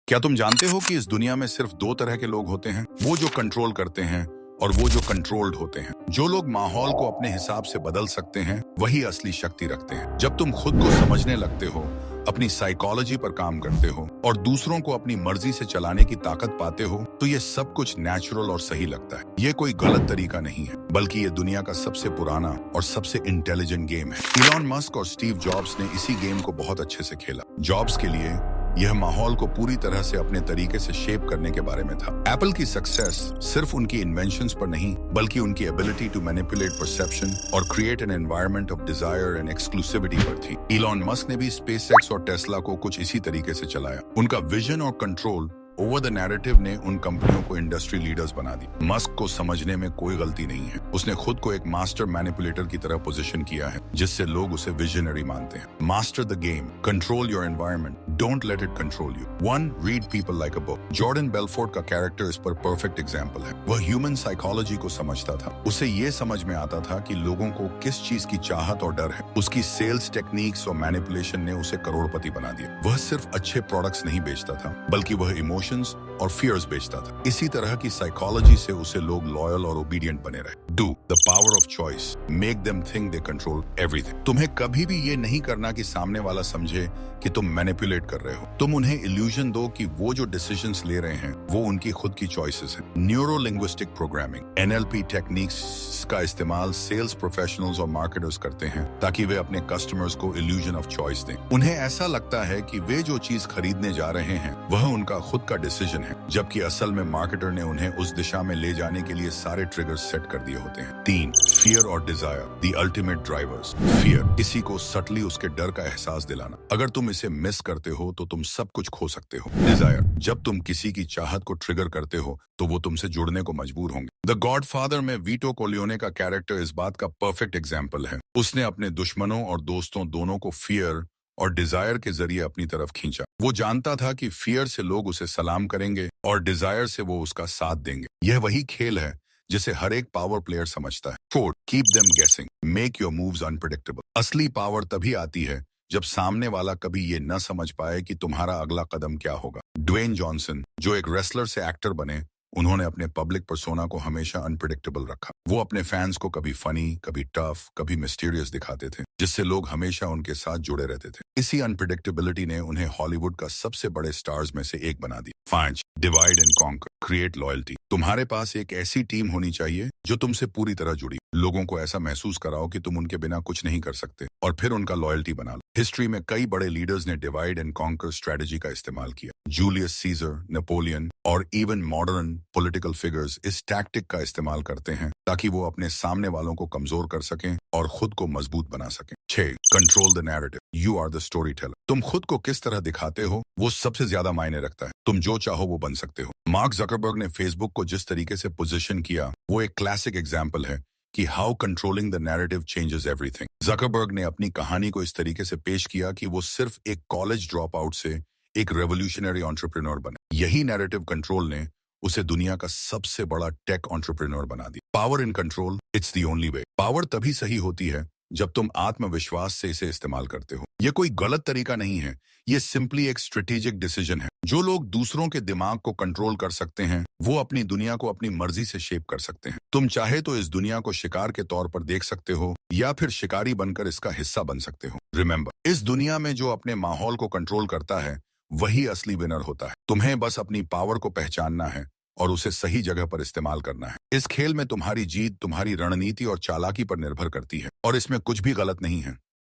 क्या तुम जानते हो कि इस दुनिया में सिर्फ दो तरह के लोग होते हैं, वो जो कंट्रोल करते हैं और वो जो कंट्रोल्ड होते हैं। जो लोग माहौल को अपने हिसाब से बदल सकते हैं वही असली शक्ति रखते हैं। जब तुम खुद को समझने लगते हो, अपनी साइकोलॉजी पर काम करते हो और दूसरों को अपनी मर्जी से चलाने की ताकत पाते हो, तो ये सब कुछ नेचुरल और सही लगता है। ये कोई गलत तरीका नहीं है, बल्कि ये दुनिया का सबसे पुराना और सबसे इंटेलिजेंट गेम है। इलॉन मस्क और स्टीव जॉब्स ने इसी गेम को बहुत अच्छे से खेला। जॉब्स के लिए यह माहौल को पूरी तरह से अपने तरीके से शेप करने के बारे में था। एप्पल की सक्सेस सिर्फ उनकी इन्वेंशंस पर नहीं, बल्कि उनकी एबिलिटी टू मैनिपुलेट परसेप्शन और create an environment of desire and exclusivity पर थी। इलॉन मस्क ने भी स्पेसएक्स और टेस्ला को कुछ इसी तरीके से चलाया। उनका विजन और कंट्रोल ओवर द नैरेटिव ने उन कंपनियों को इंडस्ट्री लीडर्स बना दी। मस्क को समझने में कोई गलती नहीं है। उसने खुद को एक मास्टर मैनिपुलेटर की तरह पोजीशन किया है, जिससे लोग उसे विजनरी मानते हैं। Master the game, control your environment, don't let it control you. 1. Read people like a book. Jordan Bellfort का कैरेक्टर इस पर परफेक्ट एग्जाम्पल है। वह ह्यूमन साइकोलॉजी को समझता था। उसे ये समझ में आता था कि लोगों को किस चीज की चाहत और डर है। उसकी सेल्स टेक्निक्स और मैनिपुलेशन ने उसे करोड़पति बना दिया। वह सिर्फ अच्छे प्रोडक्ट्स नहीं बेचता था, बल्कि वह इमोशंस और फियर्स बेचता था। इसी तरह की साइकोलॉजी से उसे लोग लॉयल और ओबीडियंट बने रहे। 2. The power of choice, make them think they control everything. तुम्हें कभी भी ये नहीं करना कि सामने वाला समझे कि तुम मैनिपुलेट कर रहे हो। तुम उन्हें इल्यूजन दो कि वो जो डिसीजंस ले रहे हैं वो उनकी खुद की चॉइसेस हैं। Neuro linguistic programming, NLP techniques का इस्तेमाल सेल्स प्रोफेशनल्स और मार्केटर्स करते हैं, ताकि वे अपने कस्टमर्स को इल्यूजन ऑफ चॉइस दें। उन्हें ऐसा लगता है कि वे जो चीज खरीदने जा रहे हैं वह उनका खुद का डिसीजन है, जबकि असल में मार्केटर ने उन्हें उस दिशा में ले जाने के लिए सारे ट्रिगर्स सेट कर दिए होते हैं। 3. फियर और desire, the ultimate drivers. Fear, किसी को सटली उसके डर का एहसास दिलाना। अगर तुम इसे मिस करते हो तो तुम सब कुछ खो सकते हो। डिजायर, जब तुम किसी की चाहत को ट्रिगर करते हो तो वो तुमसे जुड़ने को मजबूर होंगे। द गॉडफादर में वीटो कोलियोने का कैरेक्टर इस बात का परफेक्ट एग्जाम्पल है। उसने अपने दुश्मनों और दोस्तों दोनों को फियर और डिजायर के जरिए अपनी तरफ खींचा। वो जानता था कि फियर से लोग उसे सलाम करेंगे और डिजायर से वो उसका साथ देंगे। यह वही खेल है जिसे हर एक पावर प्लेयर समझता है। 4. कीप देम गेसिंग, मेक योर मूव्स अनप्रेडिक्टेबल। असली पावर तभी आती है जब सामने वाला कभी ये न समझ पाए कि तुम्हारा अगला कदम क्या होगा। ड्वेन जॉनसन, जो एक रेसलर से एक्टर बने, उन्होंने अपने पब्लिक पर्सोना को हमेशा अनप्रेडिक्टेबल रखा। वो अपने फैंस को कभी फनी, कभी टफ, कभी मिस्टीरियस दिखाते थे, जिससे लोग हमेशा उनके साथ जुड़े रहते थे। इसी अनप्रेडिक्टेबिलिटी ने उन्हें हॉलीवुड का सबसे बड़े स्टार्स में से एक बना दिया। 5. Divide and conquer, create loyalty. तुम्हारे पास एक ऐसी टीम होनी चाहिए जो तुमसे पूरी तरह जुड़ी। लोगों को ऐसा महसूस कराओ कि तुम उनके बिना कुछ नहीं कर सकते, और फिर उनका लॉयल्टी बना लो। हिस्ट्री में कई बड़े लीडर्स ने डिवाइड एंड कॉन्कर स्ट्रेटजी का इस्तेमाल किया। जूलियस सीजर, नेपोलियन और इवन मॉडर्न पॉलिटिकल फिगर्स इस टैक्टिक का इस्तेमाल करते हैं ताकि वो अपने सामने वालों को कमजोर कर सकें और खुद को मजबूत बना सकें। 6. Control the narrative, you are the storyteller. तुम खुद को किस तरह दिखाते हो वो सबसे ज्यादा मायने रखता है। तुम जो चाहो वो बन सकते हो। मार्क जकरबर्ग ने फेसबुक को जिस तरीके से पोजीशन किया वो एक क्लासिक एग्जाम्पल है कि how controlling the narrative changes everything. Zuckerberg ने अपनी कहानी को इस तरीके से पेश किया कि वो सिर्फ एक कॉलेज ड्रॉप आउट से एक रेवोल्यूशनरी एंटरप्रेन्योर बने। यही नैरेटिव कंट्रोल ने उसे दुनिया का सबसे बड़ा टेक एंटरप्रेन्योर बना दिया। Power in control, it's the only way. Power तभी सही होती है जब तुम आत्मविश्वास से इसे इस्तेमाल करते हो। यह कोई गलत तरीका नहीं है, ये सिंपली एक स्ट्रेटेजिक डिसीजन है। जो लोग दूसरों के दिमाग को कंट्रोल कर सकते हैं वो अपनी दुनिया को अपनी मर्जी से शेप कर सकते हैं। तुम चाहे तो इस दुनिया को शिकार के तौर पर देख सकते हो या फिर शिकारी बनकर इसका हिस्सा बन सकते हो। रिमेंबर, इस दुनिया में जो अपने माहौल को कंट्रोल करता है वही असली विनर होता है। तुम्हें बस अपनी पावर को पहचानना है और उसे सही जगह पर इस्तेमाल करना है। इस खेल में तुम्हारी जीत तुम्हारी रणनीति और चालाकी पर निर्भर करती है, और इसमें कुछ भी गलत नहीं है।